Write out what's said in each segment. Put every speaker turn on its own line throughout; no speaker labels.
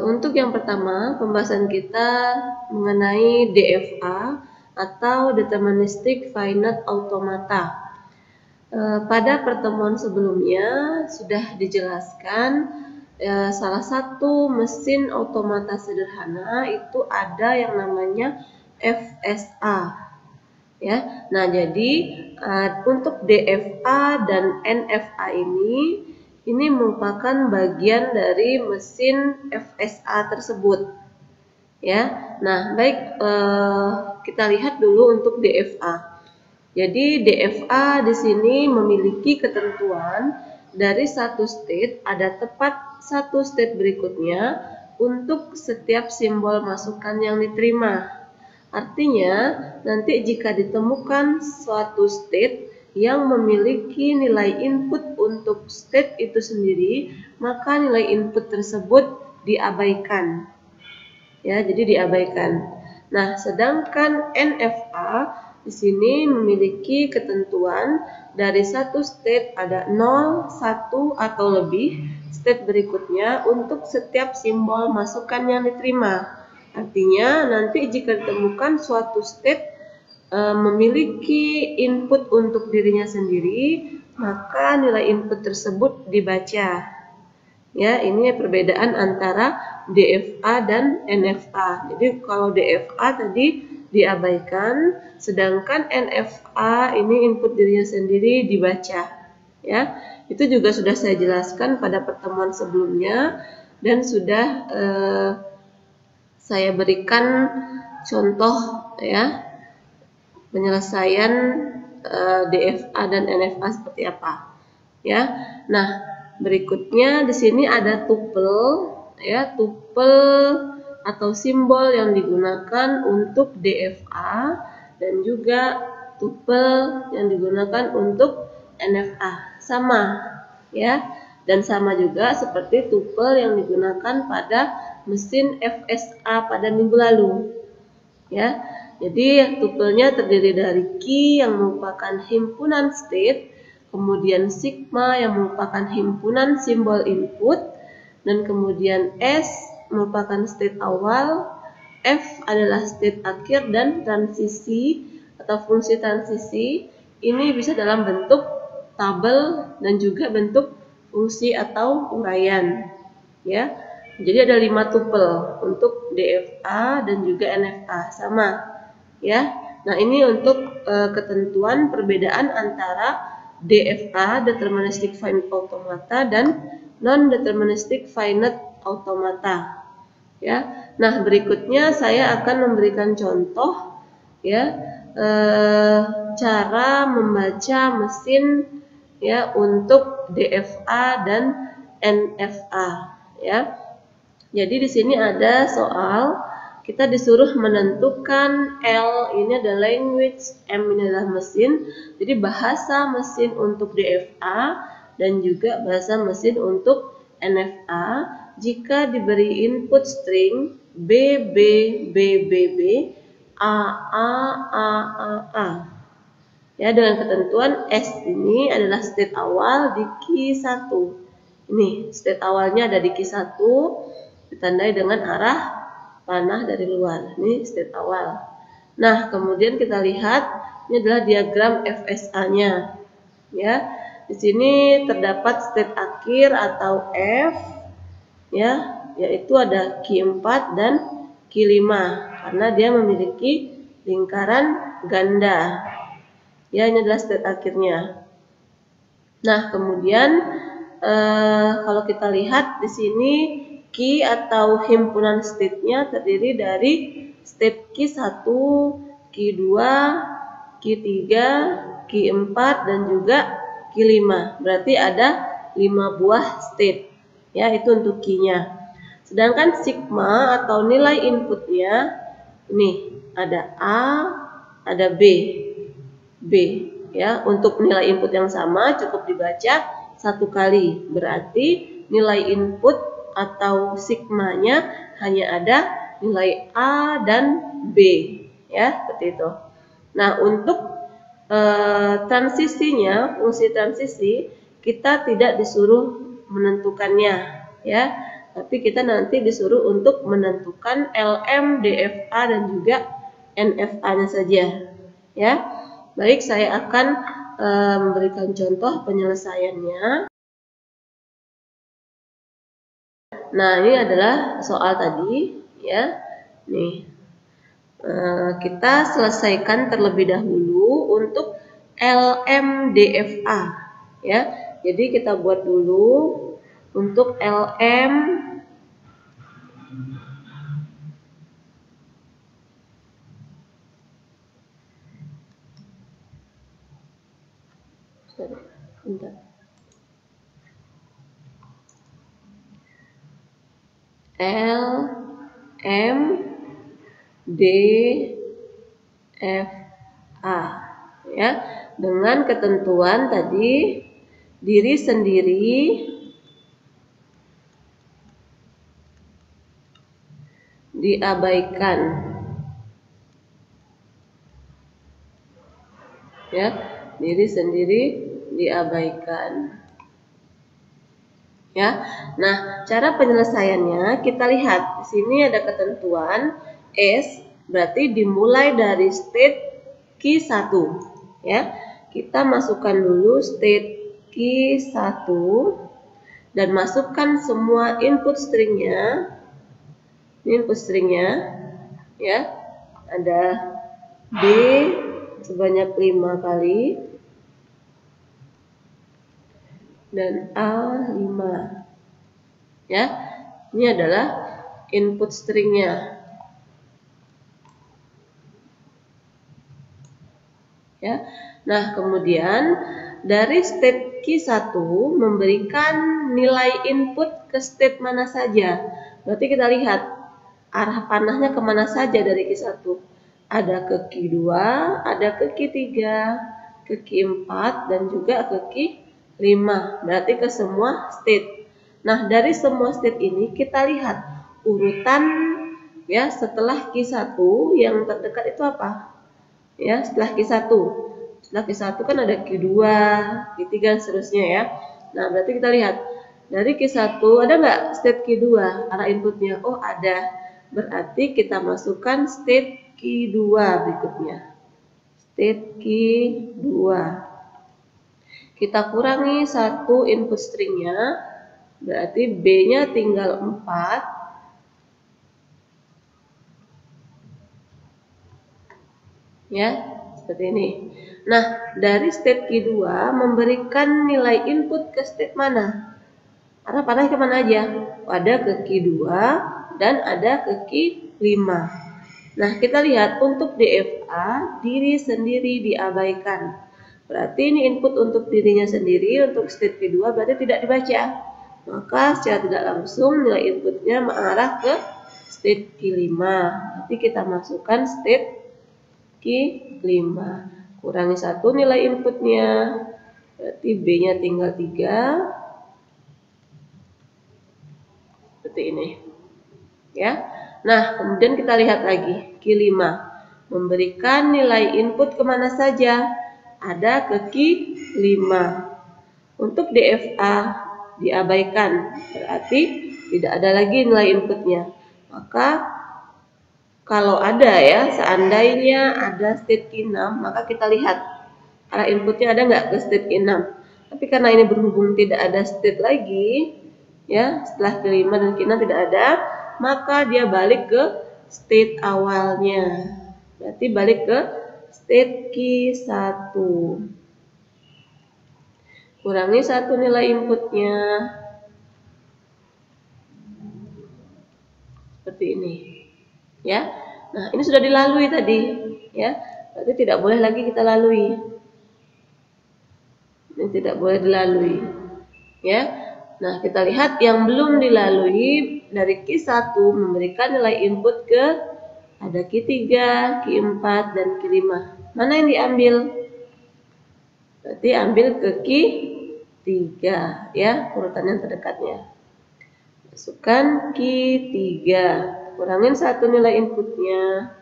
Untuk yang pertama, pembahasan kita mengenai DFA atau Deterministic Finite Automata. Pada pertemuan sebelumnya sudah dijelaskan salah satu mesin automata sederhana itu ada yang namanya FSA. Ya, nah jadi untuk DFA dan NFA ini merupakan bagian dari mesin FSA tersebut. Ya, nah baik kita lihat dulu untuk DFA. Jadi DFA di sini memiliki ketentuan dari satu state ada tepat satu state berikutnya untuk setiap simbol masukan yang diterima. Artinya, nanti jika ditemukan suatu state yang memiliki nilai input untuk state itu sendiri, maka nilai input tersebut diabaikan. Ya, jadi diabaikan. Nah, sedangkan NFA di sini memiliki ketentuan dari satu state ada 0, 1 atau lebih state berikutnya untuk setiap simbol masukan yang diterima. Artinya nanti jika ditemukan suatu state memiliki input untuk dirinya sendiri, maka nilai input tersebut dibaca. Ya, ini perbedaan antara DFA dan NFA. Jadi kalau DFA tadi diabaikan, sedangkan NFA ini input dirinya sendiri dibaca. Ya, itu juga sudah saya jelaskan pada pertemuan sebelumnya dan sudah saya berikan contoh ya penyelesaian DFA dan NFA seperti apa. Ya, nah berikutnya di sini ada tuple, ya tuple atau simbol yang digunakan untuk DFA dan juga tuple yang digunakan untuk NFA sama, ya. Dan sama juga seperti tuple yang digunakan pada mesin FSA pada minggu lalu. Ya, jadi tuplenya terdiri dari key yang merupakan himpunan state, kemudian sigma yang merupakan himpunan simbol input, dan kemudian S merupakan state awal, F adalah state akhir, dan transisi atau fungsi transisi ini bisa dalam bentuk tabel dan juga bentuk fungsi atau uraian. Ya, jadi ada 5 tuple untuk DFA dan juga NFA sama. Ya, nah ini untuk ketentuan perbedaan antara DFA (Deterministic Finite Automata) dan Non-Deterministic Finite Automata. Ya, nah berikutnya saya akan memberikan contoh ya cara membaca mesin ya untuk DFA dan NFA ya. Jadi di sini ada soal kita disuruh menentukan L ini adalah language, M ini adalah mesin. Jadi bahasa mesin untuk DFA dan juga bahasa mesin untuk NFA jika diberi input string B B B B B A A A A A. Ya, dengan ketentuan S ini adalah state awal di key 1. Ini state awalnya ada di key 1 ditandai dengan arah panah dari luar. Ini state awal. Nah, kemudian kita lihat ini adalah diagram FSA-nya. Ya, di sini terdapat state akhir atau F ya, yaitu ada key 4 dan key 5 karena dia memiliki lingkaran ganda. Ya, ini adalah state akhirnya. Nah, kemudian kalau kita lihat di sini key atau himpunan state-nya terdiri dari state key 1, key 2, key 3, key 4 dan juga key 5. Berarti ada 5 buah state. Ya, itu untuk key-nya. Sedangkan sigma atau nilai inputnya ini ada A, ada B. Ya, untuk nilai input yang sama cukup dibaca 1 kali. Berarti nilai input atau sigmanya hanya ada nilai A dan B. Ya, seperti itu. Nah, untuk transisinya, fungsi transisi kita tidak disuruh menentukannya. Ya, tapi kita nanti disuruh untuk menentukan LM, DFA, dan juga NFA-nya saja. Ya, baik, saya akan memberikan contoh penyelesaiannya. Nah, ini adalah soal tadi, ya. Nih, kita selesaikan terlebih dahulu untuk LMDFA, ya. Jadi kita buat dulu untuk LM LMDFA, ya, dengan ketentuan tadi diri sendiri diabaikan, ya, diri sendiri diabaikan, ya. Nah, cara penyelesaiannya kita lihat di sini ada ketentuan S, berarti dimulai dari state Q1, ya. Kita masukkan dulu state Q1 dan masukkan semua input stringnya. Ini input stringnya, ya, ada B sebanyak 5 kali dan A 5, ya. Ini adalah input stringnya, ya. Nah, kemudian dari state Q1 memberikan nilai input ke state mana saja. Berarti kita lihat arah panahnya kemana saja dari Q1. Ada ke Q2, ada ke Q3, ke Q4, dan juga ke Q5. Berarti ke semua state. Nah, dari semua state ini kita lihat urutan, ya, setelah Q1 yang terdekat itu apa? Ya, setelah Q1. Setelah Q1 kan ada Q2, Q3, dan seterusnya, ya. Nah, berarti kita lihat dari Q1 ada nggak state Q2 arah inputnya? Oh, ada. Berarti kita masukkan state Q2 berikutnya. State Q2. Kita kurangi satu input stringnya, berarti B-nya tinggal 4. Ya, seperti ini. Nah, dari state Q2 memberikan nilai input ke state mana? Arah panah kemana aja? Ada ke Q2 dan ada ke Q5. Nah, kita lihat untuk DFA, diri sendiri diabaikan. Berarti ini input untuk dirinya sendiri, untuk state Q2 berarti tidak dibaca. Maka secara tidak langsung nilai inputnya mengarah ke state Q5. Nanti kita masukkan state Q5. Kurangi 1 nilai inputnya, berarti B-nya tinggal 3. Seperti ini, ya. Nah, kemudian kita lihat lagi Q5 memberikan nilai input kemana saja? Ada ke Q5. Untuk DFA diabaikan, berarti tidak ada lagi nilai inputnya. Maka kalau ada, ya, seandainya ada state Q6, maka kita lihat arah inputnya ada nggak ke state Q6. Tapi karena ini berhubung tidak ada state lagi, ya, setelah Q5 dan Q6 tidak ada, maka dia balik ke state awalnya. Berarti balik ke state Q1. Kurangi 1 nilai inputnya. Seperti ini, ya. Nah, ini sudah dilalui tadi, ya. Berarti tidak boleh lagi kita lalui. Ini tidak boleh dilalui, ya. Nah, kita lihat yang belum dilalui dari Q1 memberikan nilai input ke ada Q3, Q4, dan Q5. Mana yang diambil? Berarti ambil ke Q3, ya, urutan yang terdekatnya. Masukkan Q3, kurangin 1 nilai inputnya.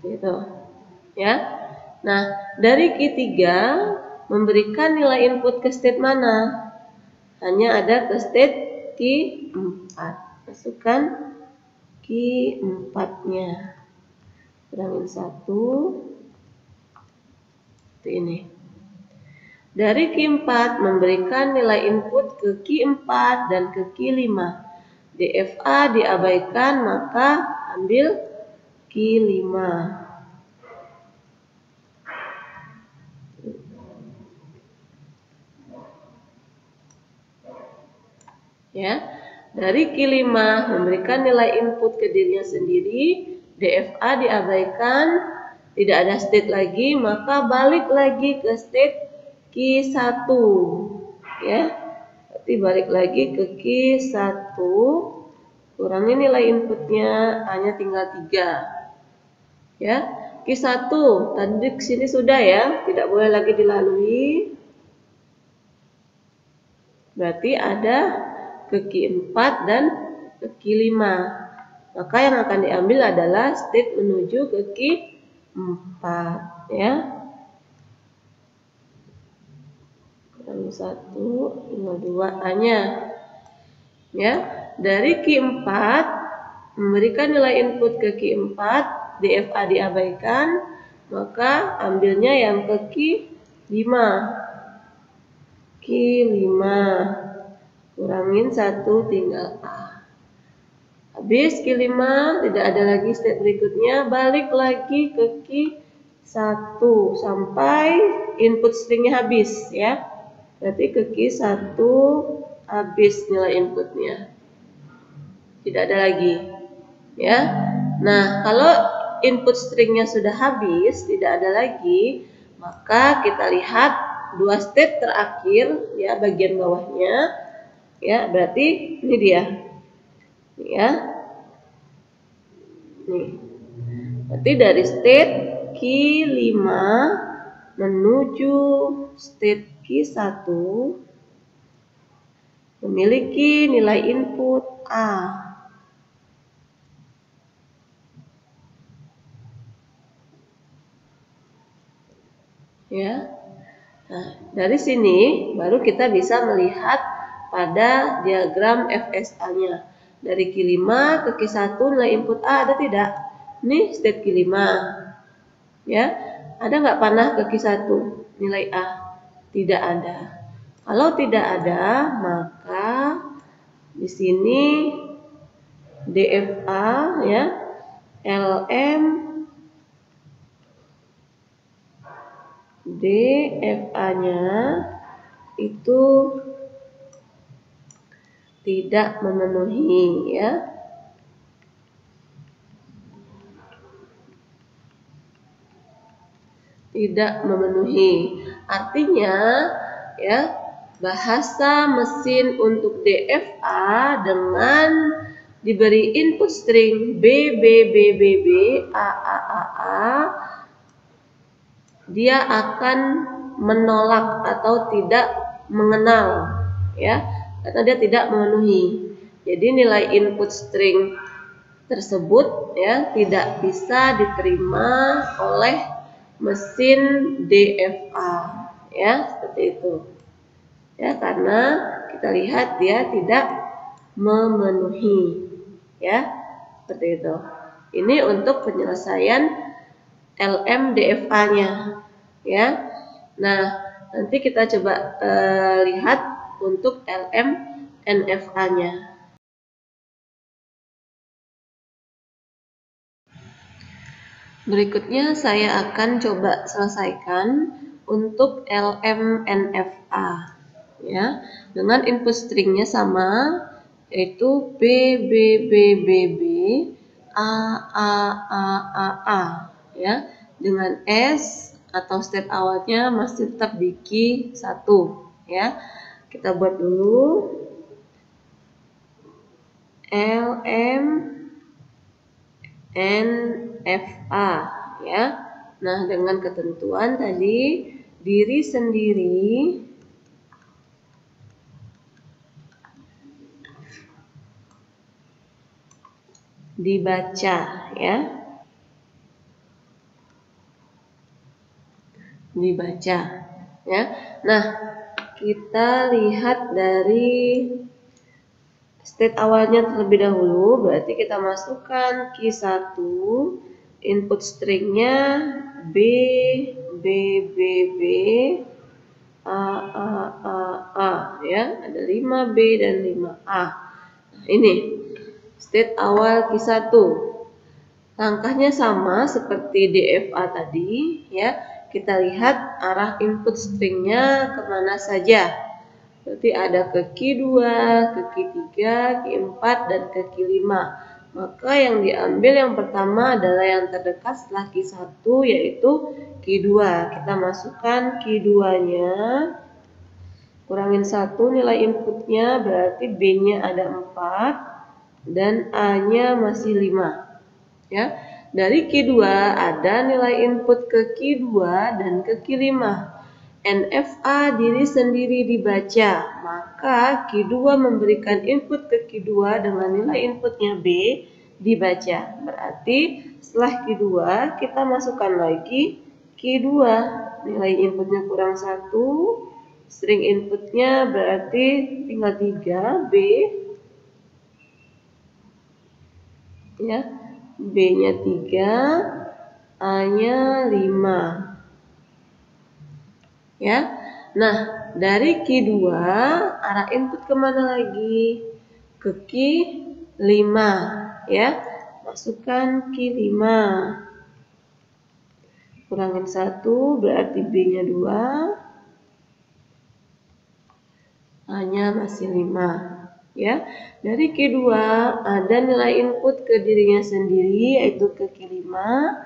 Gitu, ya. Nah, dari Q3 memberikan nilai input ke state mana? hanya ada ke state Q4. Masukkan Q4-nya. Kurangin 1. Seperti ini. Dari Q4 memberikan nilai input ke Q4 dan ke Q5. DFA diabaikan, maka ambil Q5. Ya, dari Q5 memberikan nilai input ke dirinya sendiri, DFA diabaikan, tidak ada state lagi, maka balik lagi ke state Q1. Ya, berarti balik lagi ke Q1, kurangi nilai inputnya, hanya tinggal 3. Ya, Q1 tadi ke sini sudah ya, tidak boleh lagi dilalui. Berarti ada ke Q4 dan ke Q5. Maka yang akan diambil adalah state menuju ke Q4, ya. Kurang 1, tinggal 2 hanya. Ya, dari Q4 memberikan nilai input ke Q4, DFA diabaikan, maka ambilnya yang ke Q5. Q5 kurangin 1, tinggal A. Habis Q5, tidak ada lagi step berikutnya, balik lagi ke Q1 sampai input stringnya habis, ya. Berarti ke Q1 habis nilai inputnya, tidak ada lagi, ya. Nah, kalau input stringnya sudah habis, tidak ada lagi, maka kita lihat dua state terakhir, ya, bagian bawahnya, ya, berarti ini dia, ya. Nih, berarti dari state Q5 menuju state Q1 memiliki nilai input A. Ya. Nah, dari sini baru kita bisa melihat pada diagram FSA-nya. Dari Q5 ke Q1 nilai input A ada tidak? Ini state Q5. Ya. Ada nggak panah ke Q1 nilai A? Tidak ada. Kalau tidak ada, maka di sini DFA, ya, LM DFA-nya itu tidak memenuhi, ya. Tidak memenuhi. Artinya, ya, bahasa mesin untuk DFA dengan diberi input string B, B, B, B, B, A, A, A, A, dia akan menolak atau tidak mengenal, ya, karena dia tidak memenuhi. Jadi nilai input string tersebut, ya, tidak bisa diterima oleh mesin DFA, ya, seperti itu, ya, karena kita lihat dia tidak memenuhi, ya, seperti itu. Ini untuk penyelesaian LMDFA-nya, ya. Nah, nanti kita coba lihat untuk LMNFA-nya. Berikutnya saya akan coba selesaikan untuk LMNFA, ya, dengan input stringnya sama, yaitu B, B, B, B, B, A, A, A, A, A, ya, dengan S atau step awalnya masih tetap di Q1, ya. Kita buat dulu LMNFA, ya. Nah, dengan ketentuan tadi diri sendiri dibaca, ya. Dibaca, ya. Nah, kita lihat dari state awalnya terlebih dahulu. Berarti kita masukkan key 1, input stringnya B, B, B, B, A, ya, ada 5B dan 5A. Nah, ini state awal key 1. Langkahnya sama seperti DFA tadi, ya. Kita lihat arah input stringnya kemana saja. Berarti ada ke key 2, ke key 3, key 4, dan ke key 5. Maka yang diambil yang pertama adalah yang terdekat setelah key 1, yaitu key 2. Kita masukkan key 2-nya. Kurangin 1 nilai inputnya, berarti B-nya ada 4 dan A-nya masih 5. Ya, dari key 2 ada nilai input ke key 2 dan ke key 5. NFA diri sendiri dibaca, maka key 2 memberikan input ke key 2 dengan nilai inputnya B dibaca. Berarti setelah key 2 kita masukkan lagi key 2. Nilai inputnya kurang 1, string inputnya berarti tinggal 3, B, ya, B-nya 3, A-nya 5. Ya. Nah, dari key 2 arah input kemana lagi? Ke key 5, ya. Masukkan key 5. Kurangin 1 berarti B-nya 2. A-nya masih 5. Ya, dari key 2 ada nilai input ke dirinya sendiri, yaitu ke key 5,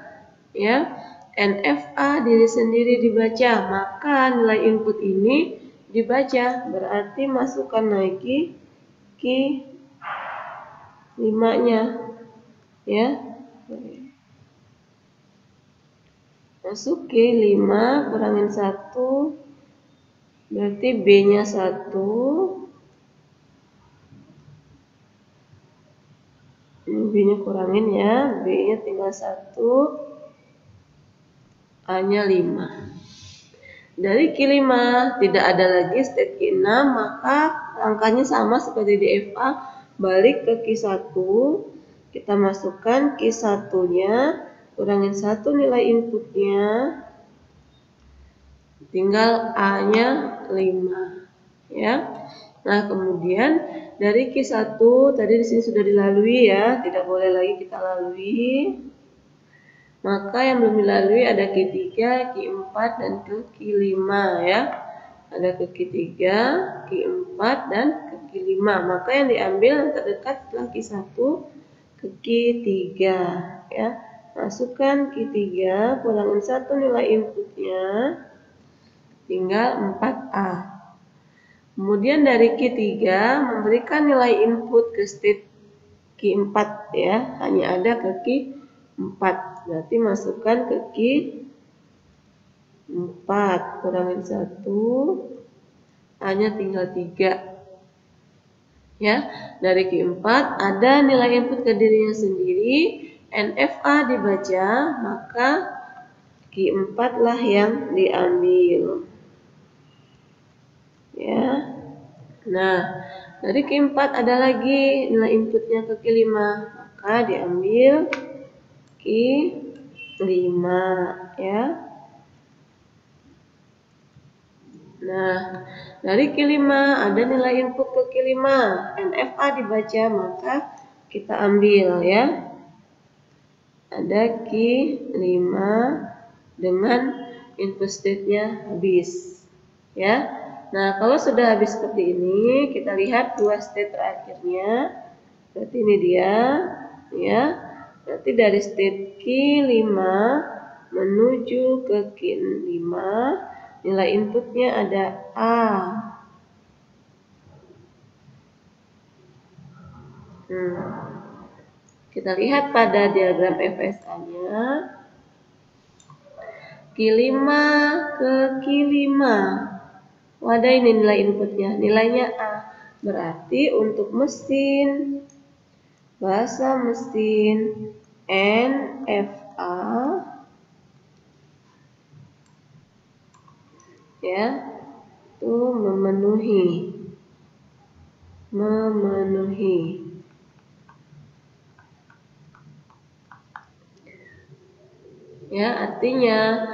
ya. NFA diri sendiri dibaca, maka nilai input ini dibaca, berarti masukkan lagi key 5-nya, ya. Masuk key 5, kurangin 1 berarti B-nya 1. B-nya kurangin, ya, B-nya tinggal 1, A-nya 5. Dari key 5 tidak ada lagi state key 6, maka langkahnya sama seperti di FA, balik ke key 1, kita masukkan key 1-nya, kurangin 1 nilai inputnya, tinggal A-nya 5, ya. Nah, kemudian dari key 1 tadi di sini sudah dilalui, ya, tidak boleh lagi kita lalui. Maka yang belum dilalui ada key 3, key 4 dan ke key 5, ya. Ada ke key 3, key 4 dan ke key 5. Maka yang diambil yang terdekat setelah key 1 ke key 3, ya. Masukkan key 3, kurangin 1 nilai inputnya, tinggal 4A. Kemudian dari key 3 memberikan nilai input ke state key 4, ya, hanya ada ke key 4. Berarti masukkan ke key 4, kurangin 1, A-nya tinggal 3. Ya, dari key 4 ada nilai input ke dirinya sendiri, NFA dibaca, maka key 4 lah yang diambil. Ya. Nah, dari key 4 ada lagi nilai inputnya ke key 5, maka diambil key 5, ya. Nah, dari key 5 ada nilai input ke key 5, NFA dibaca, maka kita ambil, ya. Ada key 5 dengan input state-nya habis, ya. Nah, kalau sudah habis seperti ini, kita lihat dua state terakhirnya. Berarti ini dia, ya. Berarti dari state key 5 menuju ke key 5, nilai inputnya ada A. Kita lihat pada diagram FSA-nya. Key 5 ke key 5. Ada ini nilai inputnya, nilainya A. Berarti untuk mesin, bahasa mesin NFA, ya, itu memenuhi. Ya, artinya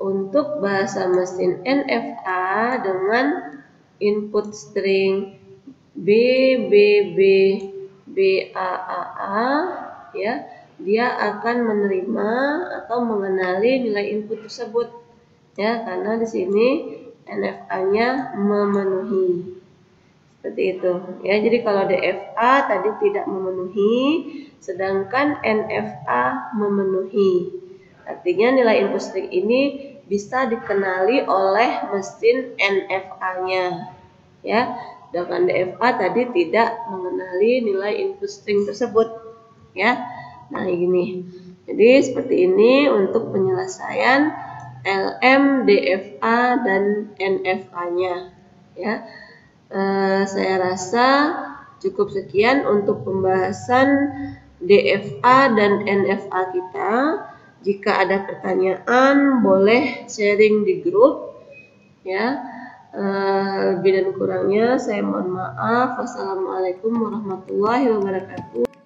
untuk bahasa mesin NFA dengan input string B, B, B, B, A, ya, dia akan menerima atau mengenali nilai input tersebut, ya, karena di sini NFA-nya memenuhi. Seperti itu, ya. Jadi kalau DFA tadi tidak memenuhi, sedangkan NFA memenuhi. Artinya nilai input string ini bisa dikenali oleh mesin NFA-nya, ya. Sedangkan DFA tadi tidak mengenali nilai input string tersebut, ya. Nah, ini. Jadi seperti ini untuk penyelesaian LM, DFA dan NFA-nya, ya. Saya rasa cukup sekian untuk pembahasan DFA dan NFA kita. Jika ada pertanyaan boleh sharing di grup, ya. Lebih dan kurangnya saya mohon maaf. Wassalamualaikum warahmatullahi wabarakatuh.